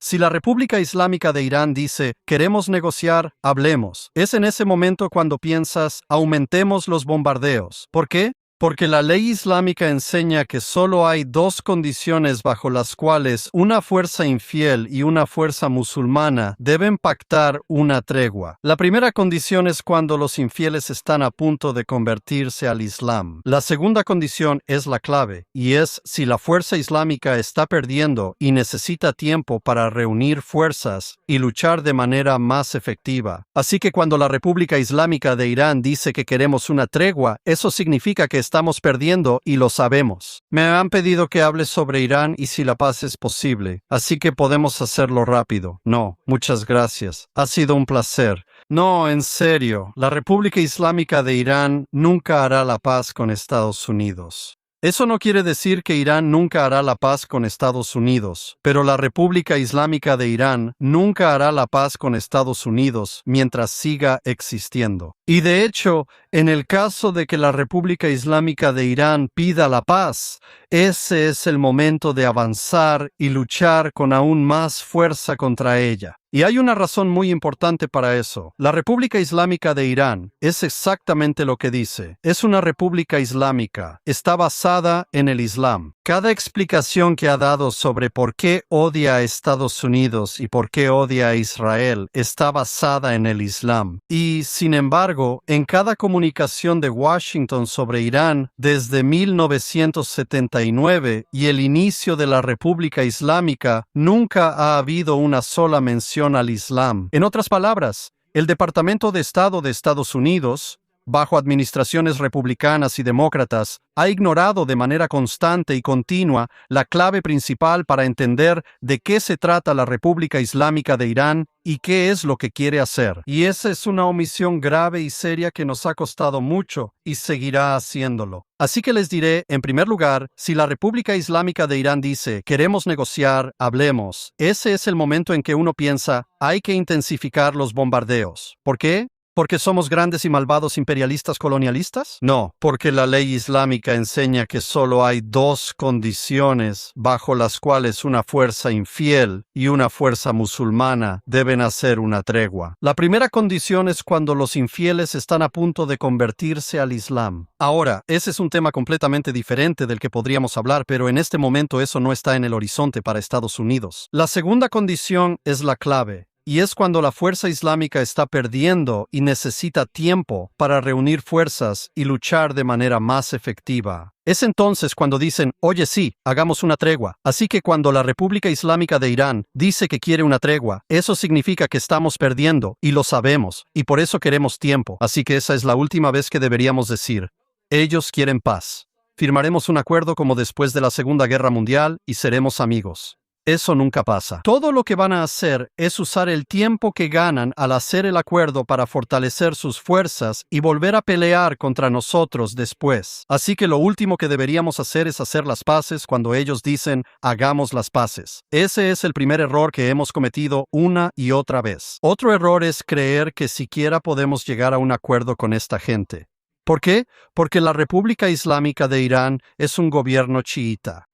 si la República Islámica de Irán dice, queremos negociar, hablemos, es en ese momento cuando piensas, aumentemos los bombardeos. ¿Por qué? Porque la ley islámica enseña que solo hay dos condiciones bajo las cuales una fuerza infiel y una fuerza musulmana deben pactar una tregua. La primera condición es cuando los infieles están a punto de convertirse al Islam. La segunda condición es la clave, y es si la fuerza islámica está perdiendo y necesita tiempo para reunir fuerzas y luchar de manera más efectiva. Así que cuando la República Islámica de Irán dice que queremos una tregua, eso significa que estamos perdiendo y lo sabemos. Me han pedido que hable sobre Irán y si la paz es posible, así que podemos hacerlo rápido. No, muchas gracias. Ha sido un placer. No, en serio, la República Islámica de Irán nunca hará la paz con Estados Unidos. Eso no quiere decir que Irán nunca hará la paz con Estados Unidos, pero la República Islámica de Irán nunca hará la paz con Estados Unidos mientras siga existiendo. Y de hecho, en el caso de que la República Islámica de Irán pida la paz, ese es el momento de avanzar y luchar con aún más fuerza contra ella. Y hay una razón muy importante para eso. La República Islámica de Irán es exactamente lo que dice. Es una república islámica. Está basada en el Islam. Cada explicación que ha dado sobre por qué odia a Estados Unidos y por qué odia a Israel está basada en el Islam. Y, sin embargo, en cada comunicación de Washington sobre Irán desde 1979 y el inicio de la República Islámica, nunca ha habido una sola mención al Islam. En otras palabras, el Departamento de Estado de Estados Unidos, bajo administraciones republicanas y demócratas, ha ignorado de manera constante y continua la clave principal para entender de qué se trata la República Islámica de Irán y qué es lo que quiere hacer. Y esa es una omisión grave y seria que nos ha costado mucho y seguirá haciéndolo. Así que les diré, en primer lugar, si la República Islámica de Irán dice, queremos negociar, hablemos, ese es el momento en que uno piensa, hay que intensificar los bombardeos. ¿Por qué? ¿Porque somos grandes y malvados imperialistas colonialistas? No, porque la ley islámica enseña que solo hay dos condiciones bajo las cuales una fuerza infiel y una fuerza musulmana deben hacer una tregua. La primera condición es cuando los infieles están a punto de convertirse al Islam. Ahora, ese es un tema completamente diferente del que podríamos hablar, pero en este momento eso no está en el horizonte para Estados Unidos. La segunda condición es la clave. Y es cuando la fuerza islámica está perdiendo y necesita tiempo para reunir fuerzas y luchar de manera más efectiva. Es entonces cuando dicen, oye sí, hagamos una tregua. Así que cuando la República Islámica de Irán dice que quiere una tregua, eso significa que estamos perdiendo, y lo sabemos, y por eso queremos tiempo. Así que esa es la última vez que deberíamos decir, ellos quieren paz. Firmaremos un acuerdo como después de la Segunda Guerra Mundial y seremos amigos. Eso nunca pasa. Todo lo que van a hacer es usar el tiempo que ganan al hacer el acuerdo para fortalecer sus fuerzas y volver a pelear contra nosotros después. Así que lo último que deberíamos hacer es hacer las paces cuando ellos dicen, hagamos las paces. Ese es el primer error que hemos cometido una y otra vez. Otro error es creer que siquiera podemos llegar a un acuerdo con esta gente. ¿Por qué? Porque la República Islámica de Irán es un gobierno chiita.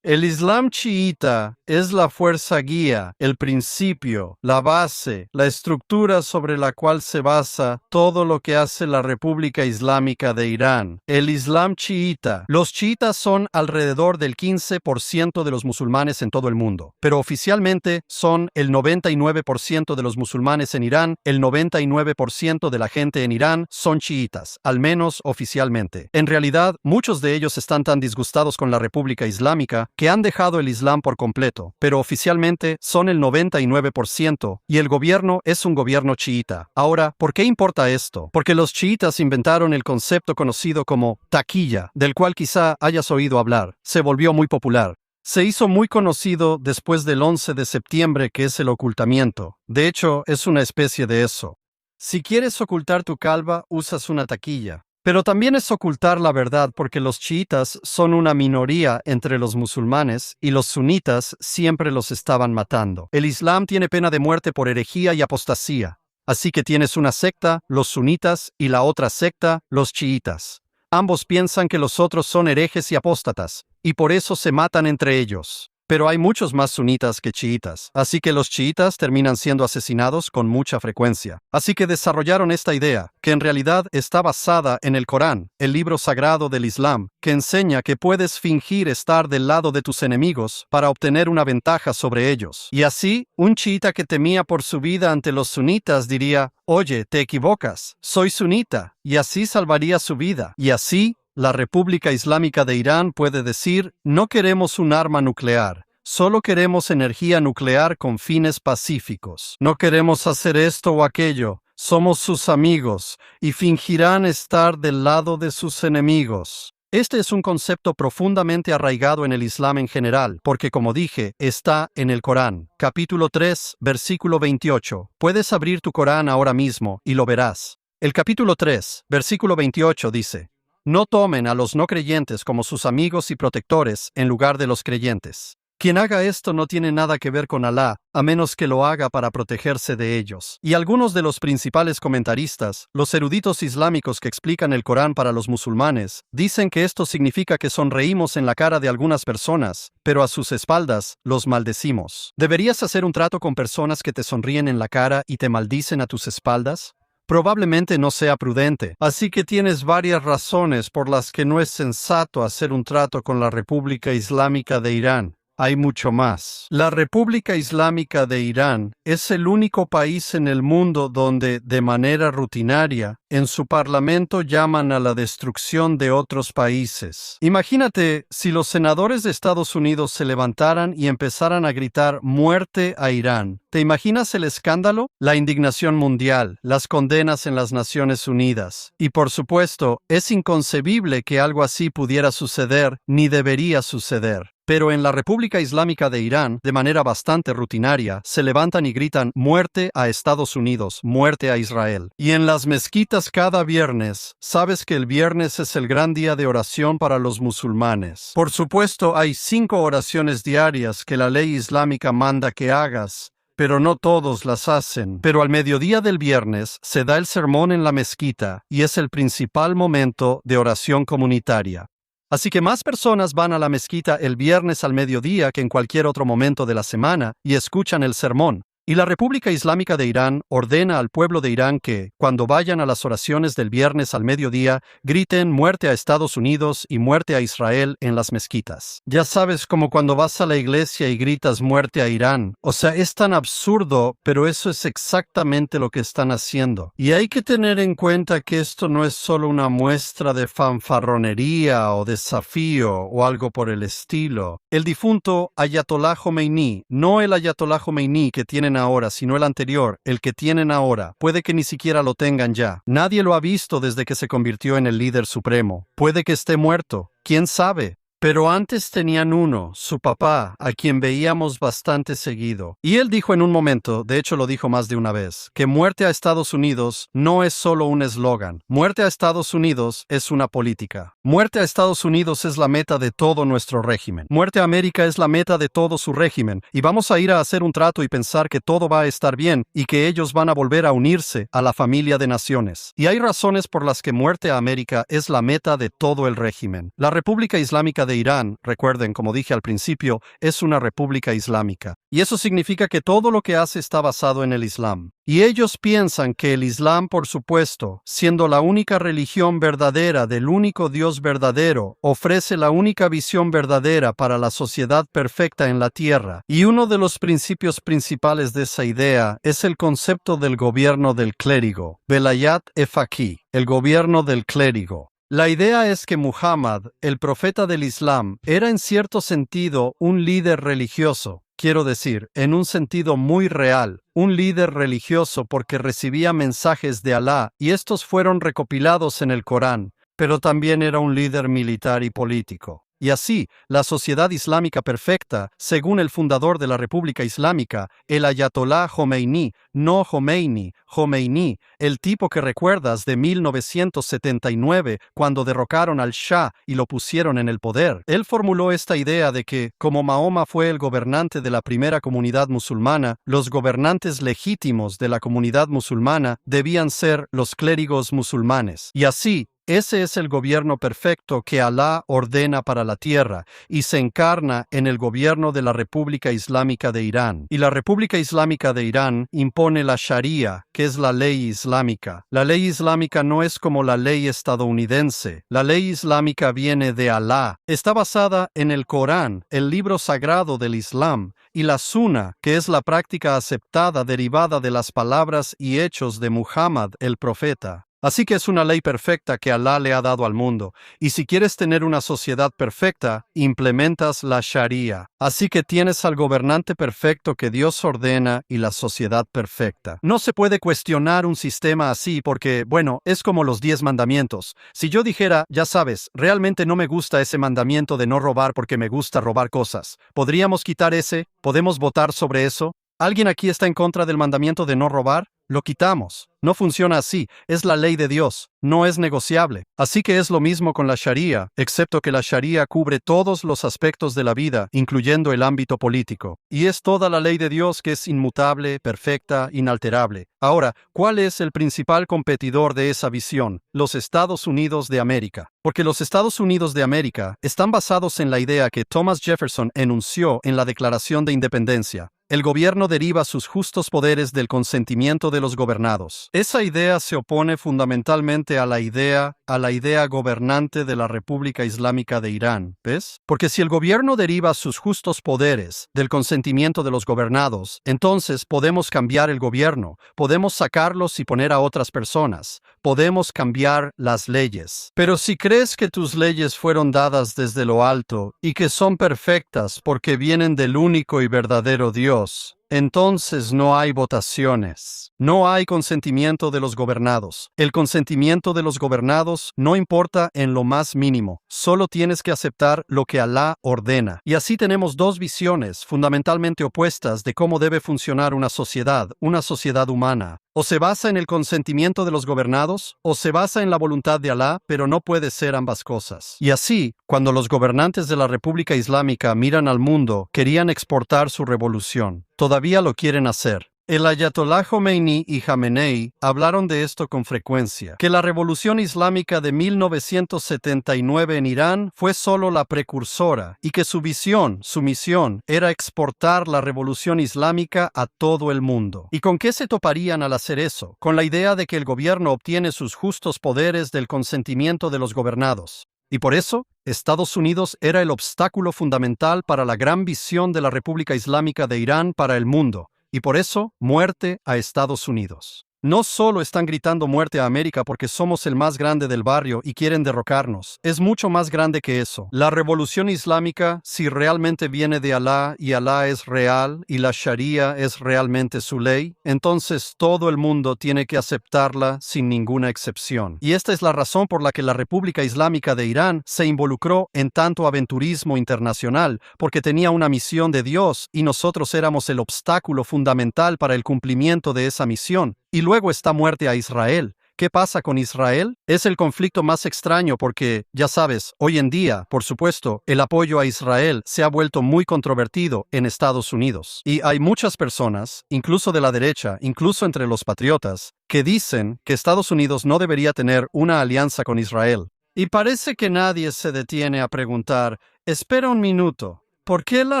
El Islam chiita es la fuerza guía, el principio, la base, la estructura sobre la cual se basa todo lo que hace la República Islámica de Irán. El Islam chiita. Los chiitas son alrededor del 15% de los musulmanes en todo el mundo, pero oficialmente son el 99% de los musulmanes en Irán, el 99% de la gente en Irán son chiitas, al menos oficialmente. En realidad, muchos de ellos están tan disgustados con la República Islámica que han dejado el Islam por completo, pero oficialmente son el 99% y el gobierno es un gobierno chiita. Ahora, ¿por qué importa esto? Porque los chiitas inventaron el concepto conocido como taquilla, del cual quizá hayas oído hablar. Se volvió muy popular. Se hizo muy conocido después del 11 de septiembre, que es el ocultamiento. De hecho, es una especie de eso. Si quieres ocultar tu calva, usas una taquilla. Pero también es ocultar la verdad porque los chiitas son una minoría entre los musulmanes y los sunitas siempre los estaban matando. El Islam tiene pena de muerte por herejía y apostasía. Así que tienes una secta, los sunitas, y la otra secta, los chiitas. Ambos piensan que los otros son herejes y apóstatas, y por eso se matan entre ellos. pero hay muchos más sunitas que chiitas, así que los chiitas terminan siendo asesinados con mucha frecuencia. Así que desarrollaron esta idea, que en realidad está basada en el Corán, el libro sagrado del Islam, que enseña que puedes fingir estar del lado de tus enemigos para obtener una ventaja sobre ellos. Y así, un chiita que temía por su vida ante los sunitas diría: «Oye, te equivocas, soy sunita», y así salvaría su vida. Y así, la República Islámica de Irán puede decir: «No queremos un arma nuclear, solo queremos energía nuclear con fines pacíficos. No queremos hacer esto o aquello, somos sus amigos», y fingirán estar del lado de sus enemigos. Este es un concepto profundamente arraigado en el Islam en general, porque como dije, está en el Corán. Capítulo 3, versículo 28. Puedes abrir tu Corán ahora mismo y lo verás. El capítulo 3, versículo 28 dice: «No tomen a los no creyentes como sus amigos y protectores en lugar de los creyentes. Quien haga esto no tiene nada que ver con Alá, a menos que lo haga para protegerse de ellos». Y algunos de los principales comentaristas, los eruditos islámicos que explican el Corán para los musulmanes, dicen que esto significa que sonreímos en la cara de algunas personas, pero a sus espaldas los maldecimos. ¿Deberías hacer un trato con personas que te sonríen en la cara y te maldicen a tus espaldas? Probablemente no sea prudente, así que tienes varias razones por las que no es sensato hacer un trato con la República Islámica de Irán. Hay mucho más. La República Islámica de Irán es el único país en el mundo donde, de manera rutinaria, en su parlamento llaman a la destrucción de otros países. Imagínate si los senadores de Estados Unidos se levantaran y empezaran a gritar «muerte a Irán». ¿Te imaginas el escándalo? La indignación mundial, las condenas en las Naciones Unidas. Y por supuesto, es inconcebible que algo así pudiera suceder, ni debería suceder. Pero en la República Islámica de Irán, de manera bastante rutinaria, se levantan y gritan «muerte a Estados Unidos, muerte a Israel». Y en las mezquitas cada viernes, sabes que el viernes es el gran día de oración para los musulmanes. Por supuesto, hay 5 oraciones diarias que la ley islámica manda que hagas, pero no todos las hacen. Pero al mediodía del viernes se da el sermón en la mezquita y es el principal momento de oración comunitaria. Así que más personas van a la mezquita el viernes al mediodía que en cualquier otro momento de la semana y escuchan el sermón. Y la República Islámica de Irán ordena al pueblo de Irán que, cuando vayan a las oraciones del viernes al mediodía, griten «muerte a Estados Unidos» y «muerte a Israel» en las mezquitas. Ya sabes, como cuando vas a la iglesia y gritas «muerte a Irán». O sea, es tan absurdo, pero eso es exactamente lo que están haciendo. Y hay que tener en cuenta que esto no es solo una muestra de fanfarronería o desafío o algo por el estilo. El difunto Ayatollah Khomeini, no el Ayatollah Khomeini que tienen ahora, sino el anterior, el que tienen ahora, puede que ni siquiera lo tengan ya. Nadie lo ha visto desde que se convirtió en el líder supremo. Puede que esté muerto. ¿Quién sabe? Pero antes tenían uno, su papá, a quien veíamos bastante seguido. Y él dijo en un momento, de hecho lo dijo más de una vez, que muerte a Estados Unidos no es solo un eslogan. Muerte a Estados Unidos es una política. Muerte a Estados Unidos es la meta de todo nuestro régimen. Muerte a América es la meta de todo su régimen. Y vamos a ir a hacer un trato y pensar que todo va a estar bien y que ellos van a volver a unirse a la familia de naciones. Y hay razones por las que muerte a América es la meta de todo el régimen. La República Islámica de Irán, recuerden, como dije al principio, es una república islámica. Y eso significa que todo lo que hace está basado en el Islam. Y ellos piensan que el Islam, por supuesto, siendo la única religión verdadera del único Dios verdadero, ofrece la única visión verdadera para la sociedad perfecta en la tierra. Y uno de los principios principales de esa idea es el concepto del gobierno del clérigo, Velayat e Faqih, el gobierno del clérigo. La idea es que Muhammad, el profeta del Islam, era en cierto sentido un líder religioso. Quiero decir, en un sentido muy real, un líder religioso porque recibía mensajes de Alá y estos fueron recopilados en el Corán, pero también era un líder militar y político. Y así, la sociedad islámica perfecta, según el fundador de la República Islámica, el Ayatollah Khomeini, no Khomeini, Khomeini, el tipo que recuerdas de 1979, cuando derrocaron al Shah y lo pusieron en el poder. Él formuló esta idea de que, como Mahoma fue el gobernante de la primera comunidad musulmana, los gobernantes legítimos de la comunidad musulmana debían ser los clérigos musulmanes. Y así, ese es el gobierno perfecto que Alá ordena para la tierra y se encarna en el gobierno de la República Islámica de Irán. Y la República Islámica de Irán impone la Sharia, que es la ley islámica. La ley islámica no es como la ley estadounidense. La ley islámica viene de Alá. Está basada en el Corán, el libro sagrado del Islam, y la Sunna, que es la práctica aceptada derivada de las palabras y hechos de Muhammad, el profeta. Así que es una ley perfecta que Alá le ha dado al mundo, y si quieres tener una sociedad perfecta, implementas la Sharia. Así que tienes al gobernante perfecto que Dios ordena y la sociedad perfecta. No se puede cuestionar un sistema así porque, bueno, es como los 10 mandamientos. Si yo dijera, ya sabes, realmente no me gusta ese mandamiento de no robar porque me gusta robar cosas, ¿podríamos quitar ese? ¿Podemos votar sobre eso? ¿Alguien aquí está en contra del mandamiento de no robar? Lo quitamos. No funciona así. Es la ley de Dios. No es negociable. Así que es lo mismo con la Sharia, excepto que la Sharia cubre todos los aspectos de la vida, incluyendo el ámbito político. Y es toda la ley de Dios que es inmutable, perfecta, inalterable. Ahora, ¿cuál es el principal competidor de esa visión? Los Estados Unidos de América. Porque los Estados Unidos de América están basados en la idea que Thomas Jefferson enunció en la Declaración de Independencia. El gobierno deriva sus justos poderes del consentimiento de los gobernados. Esa idea se opone fundamentalmente a la idea gobernante de la República Islámica de Irán, ¿ves? Porque si el gobierno deriva sus justos poderes del consentimiento de los gobernados, entonces podemos cambiar el gobierno, podemos sacarlos y poner a otras personas, podemos cambiar las leyes. Pero si crees que tus leyes fueron dadas desde lo alto y que son perfectas porque vienen del único y verdadero Dios, entonces no hay votaciones. No hay consentimiento de los gobernados. El consentimiento de los gobernados no importa en lo más mínimo. Solo tienes que aceptar lo que Alá ordena. Y así tenemos dos visiones fundamentalmente opuestas de cómo debe funcionar una sociedad humana. O se basa en el consentimiento de los gobernados, o se basa en la voluntad de Alá, pero no puede ser ambas cosas. Y así, cuando los gobernantes de la República Islámica miran al mundo, querían exportar su revolución. Todavía lo quieren hacer. El Ayatollah Khomeini y Jamenei hablaron de esto con frecuencia, que la revolución islámica de 1979 en Irán fue solo la precursora y que su misión, era exportar la revolución islámica a todo el mundo. ¿Y con qué se toparían al hacer eso? Con la idea de que el gobierno obtiene sus justos poderes del consentimiento de los gobernados. Y por eso, Estados Unidos era el obstáculo fundamental para la gran visión de la República Islámica de Irán para el mundo. Y por eso, muerte a Estados Unidos. No solo están gritando muerte a América porque somos el más grande del barrio y quieren derrocarnos. Es mucho más grande que eso. La revolución islámica, si realmente viene de Alá y Alá es real y la Sharia es realmente su ley, entonces todo el mundo tiene que aceptarla sin ninguna excepción. Y esta es la razón por la que la República Islámica de Irán se involucró en tanto aventurismo internacional, porque tenía una misión de Dios y nosotros éramos el obstáculo fundamental para el cumplimiento de esa misión. Y luego está muerte a Israel. ¿Qué pasa con Israel? Es el conflicto más extraño porque, ya sabes, hoy en día, por supuesto, el apoyo a Israel se ha vuelto muy controvertido en Estados Unidos. Y hay muchas personas, incluso de la derecha, incluso entre los patriotas, que dicen que Estados Unidos no debería tener una alianza con Israel. Y parece que nadie se detiene a preguntar, espera un minuto. ¿Por qué la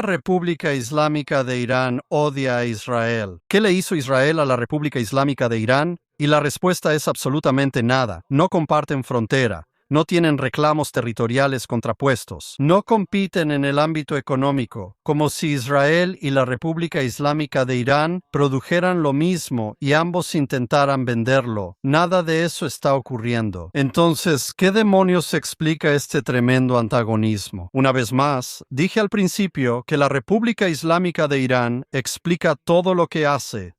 República Islámica de Irán odia a Israel? ¿Qué le hizo Israel a la República Islámica de Irán? Y la respuesta es absolutamente nada. No comparten frontera. No tienen reclamos territoriales contrapuestos. No compiten en el ámbito económico, como si Israel y la República Islámica de Irán produjeran lo mismo y ambos intentaran venderlo. Nada de eso está ocurriendo. Entonces, ¿qué demonios explica este tremendo antagonismo? Una vez más, dije al principio que la República Islámica de Irán explica todo lo que hace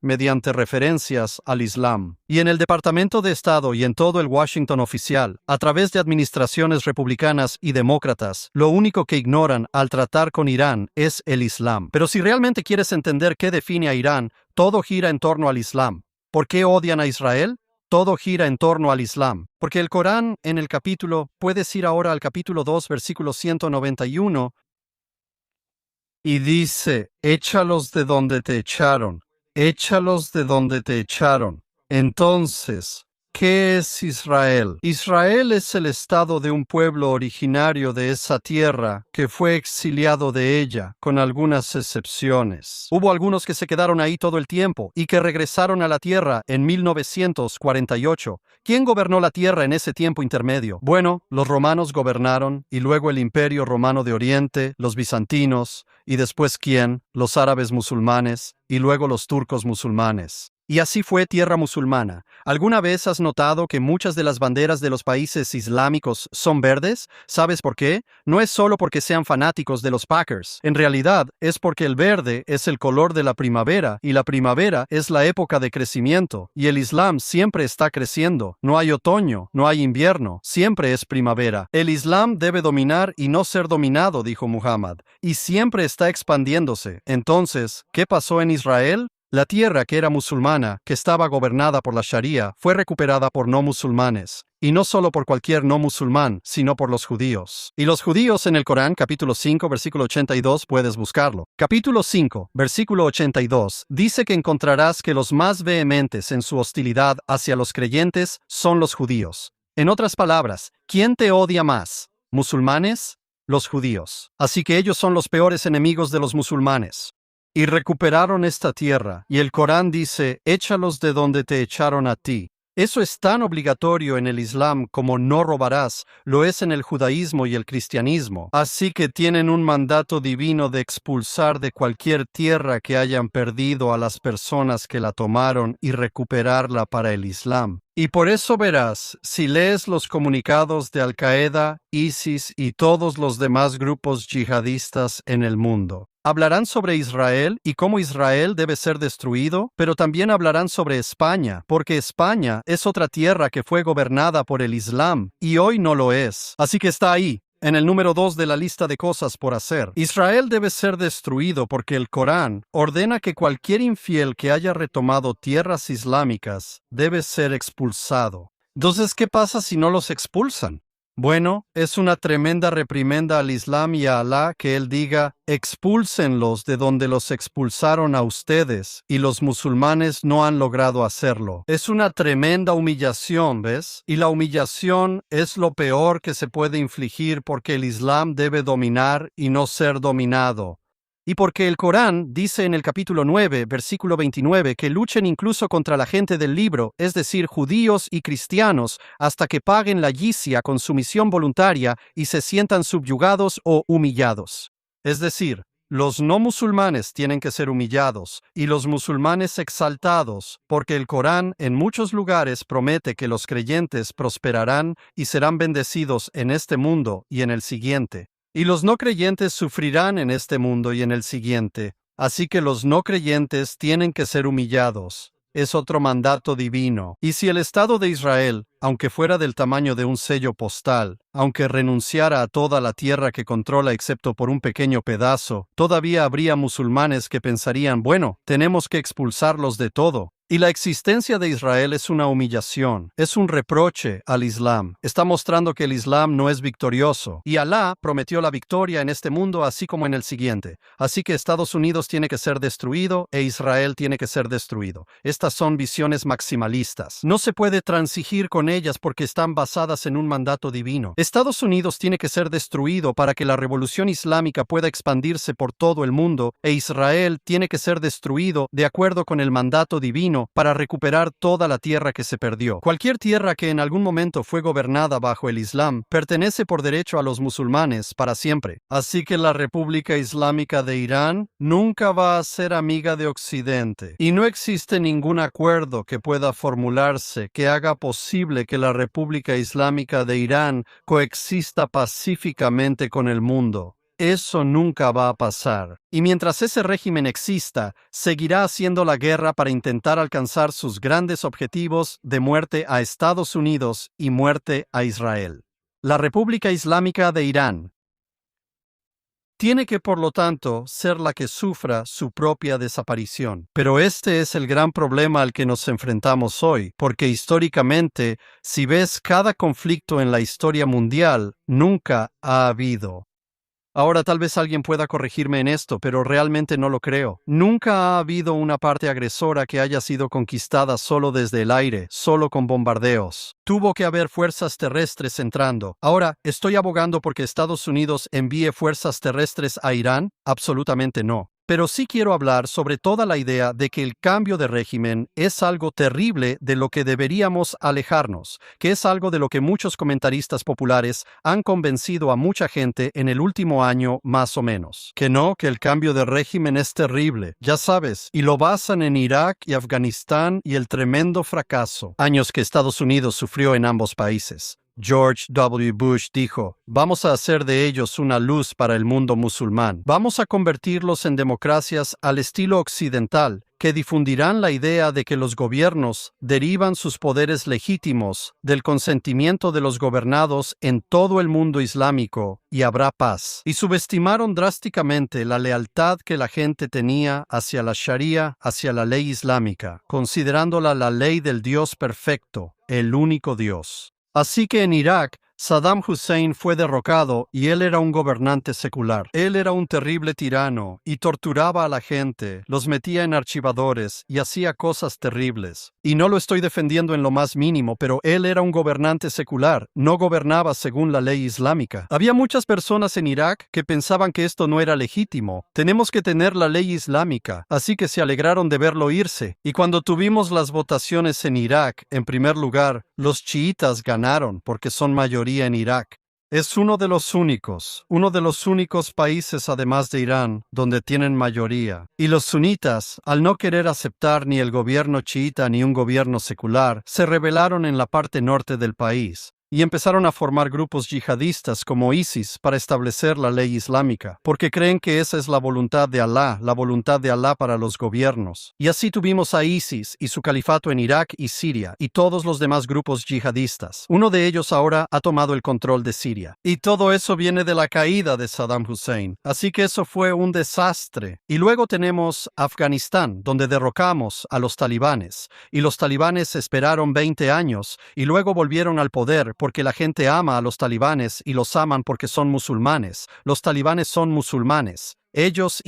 mediante referencias al Islam. Y en el Departamento de Estado y en todo el Washington oficial, a través de administraciones republicanas y demócratas, lo único que ignoran al tratar con Irán es el Islam. Pero si realmente quieres entender qué define a Irán, todo gira en torno al Islam. ¿Por qué odian a Israel? Todo gira en torno al Islam. Porque el Corán, en el capítulo, puedes ir ahora al capítulo 2, versículo 191, y dice, échalos de donde te echaron, échalos de donde te echaron. Entonces, ¿Qué es Israel? Israel es el estado de un pueblo originario de esa tierra que fue exiliado de ella, con algunas excepciones. Hubo algunos que se quedaron ahí todo el tiempo y que regresaron a la tierra en 1948. ¿Quién gobernó la tierra en ese tiempo intermedio? Bueno, los romanos gobernaron, y luego el Imperio Romano de Oriente, los bizantinos, y después ¿quién? Los árabes musulmanes, y luego los turcos musulmanes. Y así fue tierra musulmana. ¿Alguna vez has notado que muchas de las banderas de los países islámicos son verdes? ¿Sabes por qué? No es solo porque sean fanáticos de los Packers. En realidad, es porque el verde es el color de la primavera, y la primavera es la época de crecimiento, y el Islam siempre está creciendo. No hay otoño, no hay invierno, siempre es primavera. El Islam debe dominar y no ser dominado, dijo Muhammad, y siempre está expandiéndose. Entonces, ¿qué pasó en Israel? La tierra que era musulmana, que estaba gobernada por la Sharia, fue recuperada por no musulmanes. Y no solo por cualquier no musulmán, sino por los judíos. Y los judíos en el Corán, capítulo 5, versículo 82, puedes buscarlo. Capítulo 5, versículo 82, dice que encontrarás que los más vehementes en su hostilidad hacia los creyentes son los judíos. En otras palabras, ¿quién te odia más? ¿Musulmanes? Los judíos. Así que ellos son los peores enemigos de los musulmanes. Y recuperaron esta tierra, y el Corán dice, échalos de donde te echaron a ti. Eso es tan obligatorio en el Islam como no robarás, lo es en el judaísmo y el cristianismo. Así que tienen un mandato divino de expulsar de cualquier tierra que hayan perdido a las personas que la tomaron y recuperarla para el Islam. Y por eso verás, si lees los comunicados de Al-Qaeda, ISIS y todos los demás grupos yihadistas en el mundo. Hablarán sobre Israel y cómo Israel debe ser destruido, pero también hablarán sobre España, porque España es otra tierra que fue gobernada por el Islam, y hoy no lo es. Así que está ahí, en el número 2 de la lista de cosas por hacer. Israel debe ser destruido porque el Corán ordena que cualquier infiel que haya retomado tierras islámicas debe ser expulsado. Entonces, ¿qué pasa si no los expulsan? Bueno, es una tremenda reprimenda al Islam y a Alá que Él diga, expúlsenlos de donde los expulsaron a ustedes, y los musulmanes no han logrado hacerlo. Es una tremenda humillación, ¿ves? Y la humillación es lo peor que se puede infligir porque el Islam debe dominar y no ser dominado. Y porque el Corán dice en el capítulo 9, versículo 29, que luchen incluso contra la gente del libro, es decir, judíos y cristianos, hasta que paguen la yizia con sumisión voluntaria y se sientan subyugados o humillados. Es decir, los no musulmanes tienen que ser humillados y los musulmanes exaltados, porque el Corán en muchos lugares promete que los creyentes prosperarán y serán bendecidos en este mundo y en el siguiente. Y los no creyentes sufrirán en este mundo y en el siguiente. Así que los no creyentes tienen que ser humillados. Es otro mandato divino. Y si el Estado de Israel, aunque fuera del tamaño de un sello postal, aunque renunciara a toda la tierra que controla excepto por un pequeño pedazo, todavía habría musulmanes que pensarían, bueno, tenemos que expulsarlos de todo. Y la existencia de Israel es una humillación, es un reproche al Islam. Está mostrando que el Islam no es victorioso. Y Alá prometió la victoria en este mundo así como en el siguiente. Así que Estados Unidos tiene que ser destruido e Israel tiene que ser destruido. Estas son visiones maximalistas. No se puede transigir con ellas porque están basadas en un mandato divino. Estados Unidos tiene que ser destruido para que la revolución islámica pueda expandirse por todo el mundo e Israel tiene que ser destruido de acuerdo con el mandato divino para recuperar toda la tierra que se perdió. Cualquier tierra que en algún momento fue gobernada bajo el Islam pertenece por derecho a los musulmanes para siempre. Así que la República Islámica de Irán nunca va a ser amiga de Occidente. Y no existe ningún acuerdo que pueda formularse que haga posible que la República Islámica de Irán coexista pacíficamente con el mundo. Eso nunca va a pasar. Y mientras ese régimen exista, seguirá haciendo la guerra para intentar alcanzar sus grandes objetivos de muerte a Estados Unidos y muerte a Israel. La República Islámica de Irán tiene que, por lo tanto, ser la que sufra su propia desaparición. Pero este es el gran problema al que nos enfrentamos hoy, porque históricamente, si ves cada conflicto en la historia mundial, nunca ha habido Ahora tal vez alguien pueda corregirme en esto, pero realmente no lo creo. Nunca ha habido una parte agresora que haya sido conquistada solo desde el aire, solo con bombardeos. Tuvo que haber fuerzas terrestres entrando. Ahora, ¿estoy abogando porque Estados Unidos envíe fuerzas terrestres a Irán? Absolutamente no. Pero sí quiero hablar sobre toda la idea de que el cambio de régimen es algo terrible de lo que deberíamos alejarnos, que es algo de lo que muchos comentaristas populares han convencido a mucha gente en el último año más o menos. Que no, que el cambio de régimen es terrible, ya sabes, y lo basan en Irak y Afganistán y el tremendo fracaso, años que Estados Unidos sufrió en ambos países. George W. Bush dijo, vamos a hacer de ellos una luz para el mundo musulmán. Vamos a convertirlos en democracias al estilo occidental, que difundirán la idea de que los gobiernos derivan sus poderes legítimos del consentimiento de los gobernados en todo el mundo islámico y habrá paz. Y subestimaron drásticamente la lealtad que la gente tenía hacia la Sharia, hacia la ley islámica, considerándola la ley del Dios perfecto, el único Dios. Así que en Irak, Saddam Hussein fue derrocado y él era un gobernante secular. Él era un terrible tirano y torturaba a la gente, los metía en archivadores y hacía cosas terribles. Y no lo estoy defendiendo en lo más mínimo, pero él era un gobernante secular, no gobernaba según la ley islámica. Había muchas personas en Irak que pensaban que esto no era legítimo. Tenemos que tener la ley islámica, así que se alegraron de verlo irse. Y cuando tuvimos las votaciones en Irak, en primer lugar, los chiitas ganaron porque son mayoría en Irak. Es uno de los únicos países además de Irán donde tienen mayoría. Y los sunitas, al no querer aceptar ni el gobierno chiita ni un gobierno secular, se rebelaron en la parte norte del país. Y empezaron a formar grupos yihadistas como ISIS para establecer la ley islámica, porque creen que esa es la voluntad de Alá para los gobiernos. Y así tuvimos a ISIS y su califato en Irak y Siria, y todos los demás grupos yihadistas. Uno de ellos ahora ha tomado el control de Siria. Y todo eso viene de la caída de Saddam Hussein. Así que eso fue un desastre. Y luego tenemos Afganistán, donde derrocamos a los talibanes. Y los talibanes esperaron 20 años, y luego volvieron al poder, porque la gente ama a los talibanes y los aman porque son musulmanes. Los talibanes son musulmanes. Ellos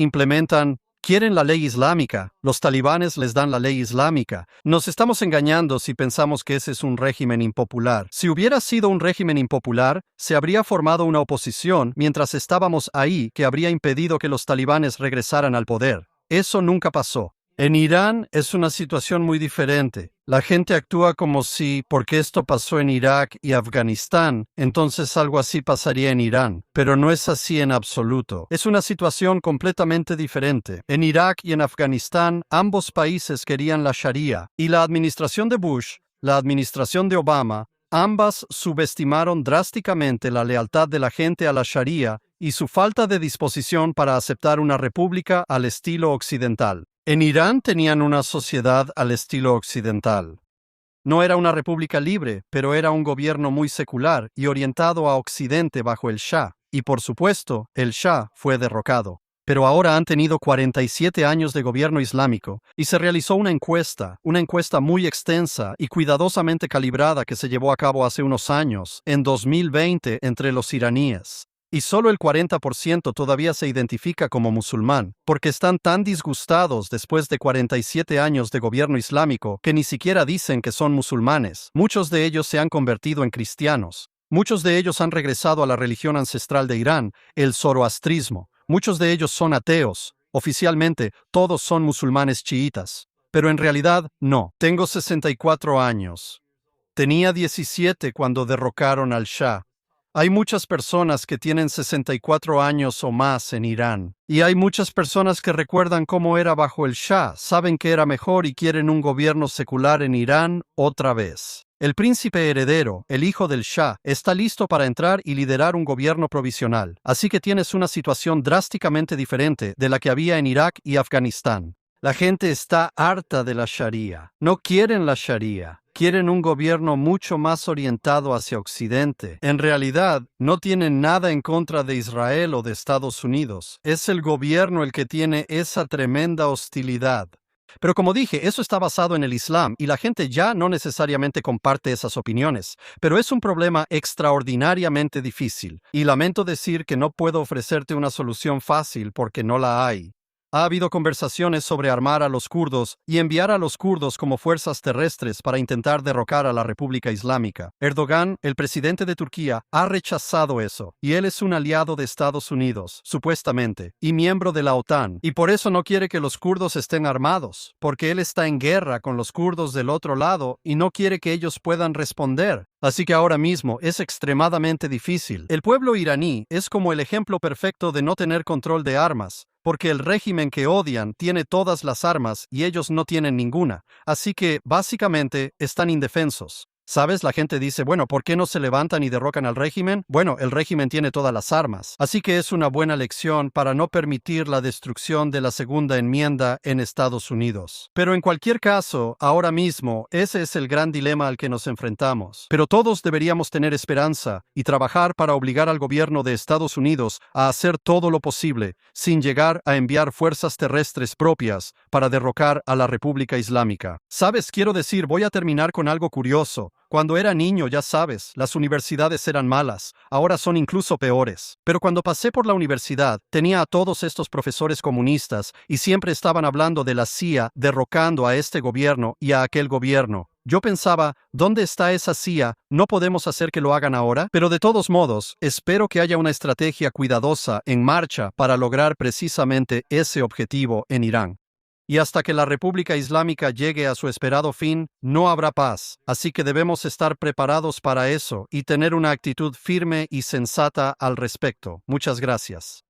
quieren la ley islámica. Los talibanes les dan la ley islámica. Nos estamos engañando si pensamos que ese es un régimen impopular. Si hubiera sido un régimen impopular, se habría formado una oposición mientras estábamos ahí que habría impedido que los talibanes regresaran al poder. Eso nunca pasó. En Irán es una situación muy diferente. La gente actúa como si, porque esto pasó en Irak y Afganistán, entonces algo así pasaría en Irán. Pero no es así en absoluto. Es una situación completamente diferente. En Irak y en Afganistán, ambos países querían la Sharia. Y la administración de Bush, la administración de Obama, ambas subestimaron drásticamente la lealtad de la gente a la Sharia y su falta de disposición para aceptar una república al estilo occidental. En Irán tenían una sociedad al estilo occidental. No era una república libre, pero era un gobierno muy secular y orientado a Occidente bajo el Shah. Y por supuesto, el Shah fue derrocado. Pero ahora han tenido 47 años de gobierno islámico y se realizó una encuesta muy extensa y cuidadosamente calibrada que se llevó a cabo hace unos años, en 2020, entre los iraníes. Y solo el 40% todavía se identifica como musulmán, porque están tan disgustados después de 47 años de gobierno islámico que ni siquiera dicen que son musulmanes. Muchos de ellos se han convertido en cristianos. Muchos de ellos han regresado a la religión ancestral de Irán, el zoroastrismo. Muchos de ellos son ateos. Oficialmente, todos son musulmanes chiitas. Pero en realidad, no. Tengo 64 años. Tenía 17 cuando derrocaron al Shah. Hay muchas personas que tienen 64 años o más en Irán. Y hay muchas personas que recuerdan cómo era bajo el Shah, saben que era mejor y quieren un gobierno secular en Irán otra vez. El príncipe heredero, el hijo del Shah, está listo para entrar y liderar un gobierno provisional. Así que tienes una situación drásticamente diferente de la que había en Irak y Afganistán. La gente está harta de la Sharia. No quieren la Sharia. Quieren un gobierno mucho más orientado hacia Occidente. En realidad, no tienen nada en contra de Israel o de Estados Unidos. Es el gobierno el que tiene esa tremenda hostilidad. Pero como dije, eso está basado en el Islam y la gente ya no necesariamente comparte esas opiniones, pero es un problema extraordinariamente difícil, y lamento decir que no puedo ofrecerte una solución fácil porque no la hay. Ha habido conversaciones sobre armar a los kurdos y enviar a los kurdos como fuerzas terrestres para intentar derrocar a la República Islámica. Erdogan, el presidente de Turquía, ha rechazado eso, y él es un aliado de Estados Unidos, supuestamente, y miembro de la OTAN, y por eso no quiere que los kurdos estén armados, porque él está en guerra con los kurdos del otro lado y no quiere que ellos puedan responder. Así que ahora mismo es extremadamente difícil. El pueblo iraní es como el ejemplo perfecto de no tener control de armas, porque el régimen que odian tiene todas las armas y ellos no tienen ninguna. Así que, básicamente, están indefensos. ¿Sabes? La gente dice, bueno, ¿por qué no se levantan y derrocan al régimen? Bueno, el régimen tiene todas las armas. Así que es una buena lección para no permitir la destrucción de la segunda enmienda en Estados Unidos. Pero en cualquier caso, ahora mismo, ese es el gran dilema al que nos enfrentamos. Pero todos deberíamos tener esperanza y trabajar para obligar al gobierno de Estados Unidos a hacer todo lo posible, sin llegar a enviar fuerzas terrestres propias para derrocar a la República Islámica. ¿Sabes? Quiero decir, voy a terminar con algo curioso. Cuando era niño, ya sabes, las universidades eran malas, ahora son incluso peores. Pero cuando pasé por la universidad, tenía a todos estos profesores comunistas y siempre estaban hablando de la CIA derrocando a este gobierno y a aquel gobierno. Yo pensaba, ¿dónde está esa CIA? ¿No podemos hacer que lo hagan ahora? Pero de todos modos, espero que haya una estrategia cuidadosa en marcha para lograr precisamente ese objetivo en Irán. Y hasta que la República Islámica llegue a su esperado fin, no habrá paz. Así que debemos estar preparados para eso y tener una actitud firme y sensata al respecto. Muchas gracias.